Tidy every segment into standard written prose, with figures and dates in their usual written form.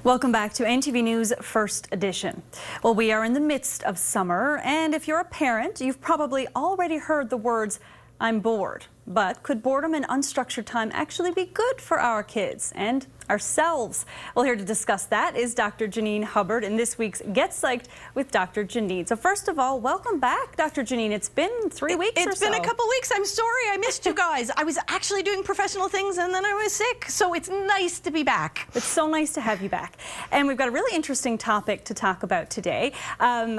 Welcome back to NTV News First Edition. Well, we are in the midst of summer, and if you're a parent, you've probably already heard the words, "I'm bored." But could boredom and unstructured time actually be good for our kids and ourselves? Well, here to discuss that is Dr. Janine Hubbard in this week's Get Psyched with Dr. Janine. So first of all, welcome back, Dr. Janine. It's been 3 weeks or so. It's been a couple weeks. I'm sorry I missed you guys. I was actually doing professional things and then I was sick. So it's nice to be back. It's so nice to have you back. And we've got a really interesting topic to talk about today.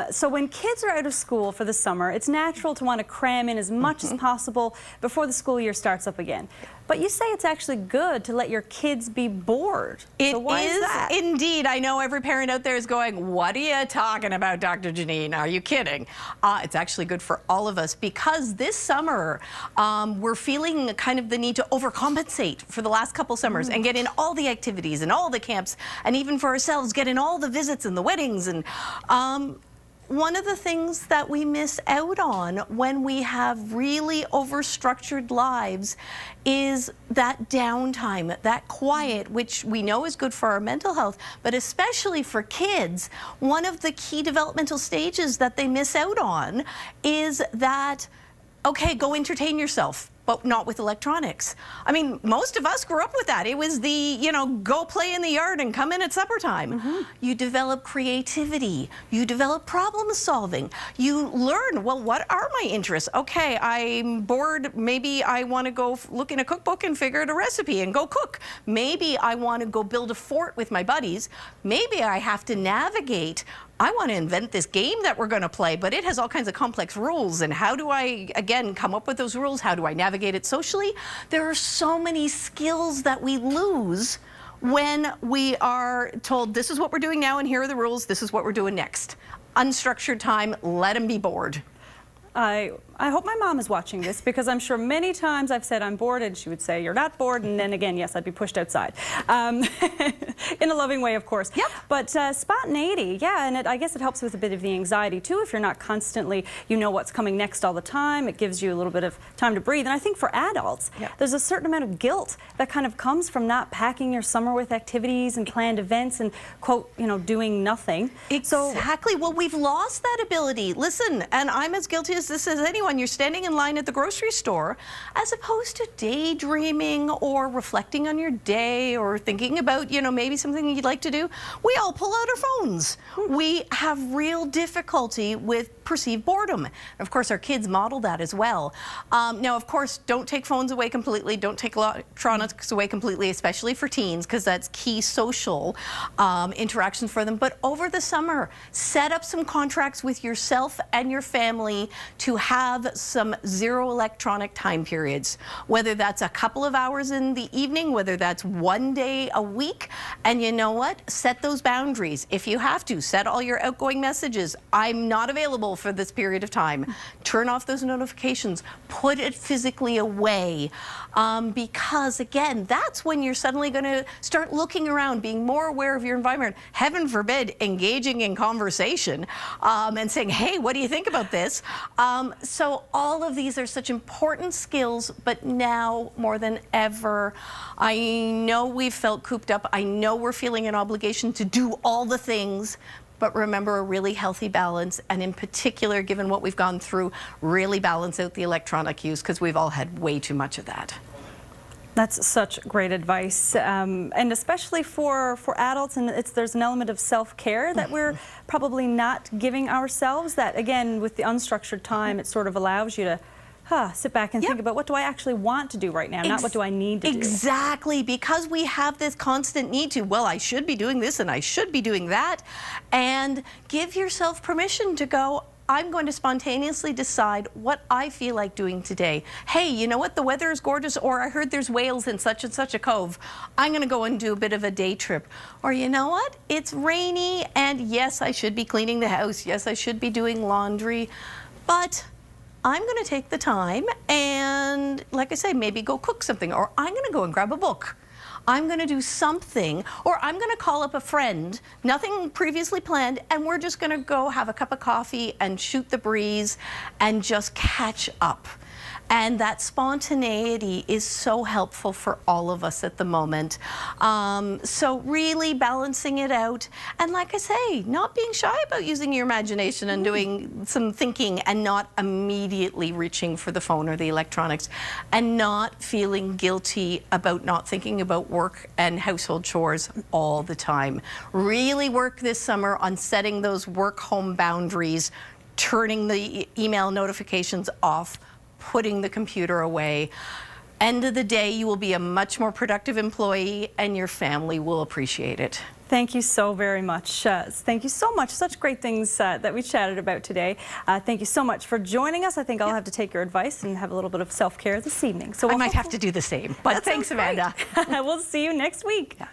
So when kids are out of school for the summer, it's natural to want to cram in as much as possible before the school year starts up again. But you say it's actually good to let your kids be bored. It why is that? Indeed. I know every parent out there is going, what are you talking about, Dr. Janine? Are you kidding? It's actually good for all of us because this summer we're feeling kind of the need to overcompensate for the last couple summers and get in all the activities and all the camps, and even for ourselves, get in all the visits and the weddings. And one of the things that we miss out on when we have really overstructured lives is that downtime, that quiet, which we know is good for our mental health, but especially for kids, one of the key developmental stages that they miss out on is that, okay, go entertain yourself, but not with electronics. I mean, most of us grew up with that. It was the, you know, go play in the yard and come in at supper time. You develop creativity. You develop problem solving. You learn, well, what are my interests? Okay, I'm bored. Maybe I want to go look in a cookbook and figure out a recipe and go cook. Maybe I want to go build a fort with my buddies. Maybe I have to navigate. I want to invent this game that we're going to play, but it has all kinds of complex rules. And how do I, again, come up with those rules? How do I navigate it socially? There are so many skills that we lose when we are told, this is what we're doing now and here are the rules, this is what we're doing next. Unstructured time, let them be bored. I hope my mom is watching this because I'm sure many times I've said I'm bored and she would say, you're not bored, and then again, yes, I'd be pushed outside. In a loving way, of course. Yep. But spontaneity, yeah, and I guess it helps with a bit of the anxiety too if you're not constantly, you know what's coming next all the time. It gives you a little bit of time to breathe. And I think for adults, there's a certain amount of guilt that kind of comes from not packing your summer with activities and planned events and, quote, you know, doing nothing. Exactly. Well, we've lost that ability. Listen, and I'm as guilty as this as anyone. You're standing in line at the grocery store, as opposed to daydreaming or reflecting on your day or thinking about, you know, maybe something you'd like to do. We all pull out our phones. We have real difficulty with perceived boredom. And of course, our kids model that as well. Now, of course, don't take phones away completely. Don't take electronics away completely, especially for teens, because that's key social interactions for them. But over the summer, set up some contracts with yourself and your family to have some zero electronic time periods, whether that's a couple of hours in the evening, whether that's one day a week. And you know what? Set those boundaries. If you have to, set all your outgoing messages. I'm not available for this period of time. Turn off those notifications. Put it physically away. Because again, that's when you're suddenly going to start looking around, being more aware of your environment. Heaven forbid, engaging in conversation and saying, hey, what do you think about this? So all of these are such important skills, but now more than ever, I know we've felt cooped up. I know we're feeling an obligation to do all the things, but remember a really healthy balance, and in particular, given what we've gone through, really balance out the electronic use because we've all had way too much of that. That's such great advice, and especially for adults, and there's an element of self-care that we're probably not giving ourselves, that again, with the unstructured time, it sort of allows you to sit back and think about, what do I actually want to do right now, not what do I need to do. Exactly, because we have this constant need to, well, I should be doing this and I should be doing that, and give yourself permission to go, I'm going to spontaneously decide what I feel like doing today. Hey, you know what? The weather is gorgeous, or I heard there's whales in such and such a cove. I'm going to go and do a bit of a day trip. Or you know what? It's rainy, and yes, I should be cleaning the house. Yes, I should be doing laundry. But I'm going to take the time and, like I say, maybe go cook something, or I'm going to go and grab a book. I'm going to do something, or I'm going to call up a friend, nothing previously planned, and we're just going to go have a cup of coffee and shoot the breeze and just catch up. And that spontaneity is so helpful for all of us at the moment. So really balancing it out. And like I say, not being shy about using your imagination and doing some thinking and not immediately reaching for the phone or the electronics, and not feeling guilty about not thinking about work and household chores all the time. Really work this summer on setting those work-home boundaries, turning the email notifications off, putting the computer away. End of the day, you will be a much more productive employee and your family will appreciate it. Thank you so very much. Thank you so much. Such great things that we chatted about today. Thank you so much for joining us. I think I'll have to take your advice and have a little bit of self-care this evening. So I might have to do the same, but thanks, Amanda. We'll see you next week. Yeah.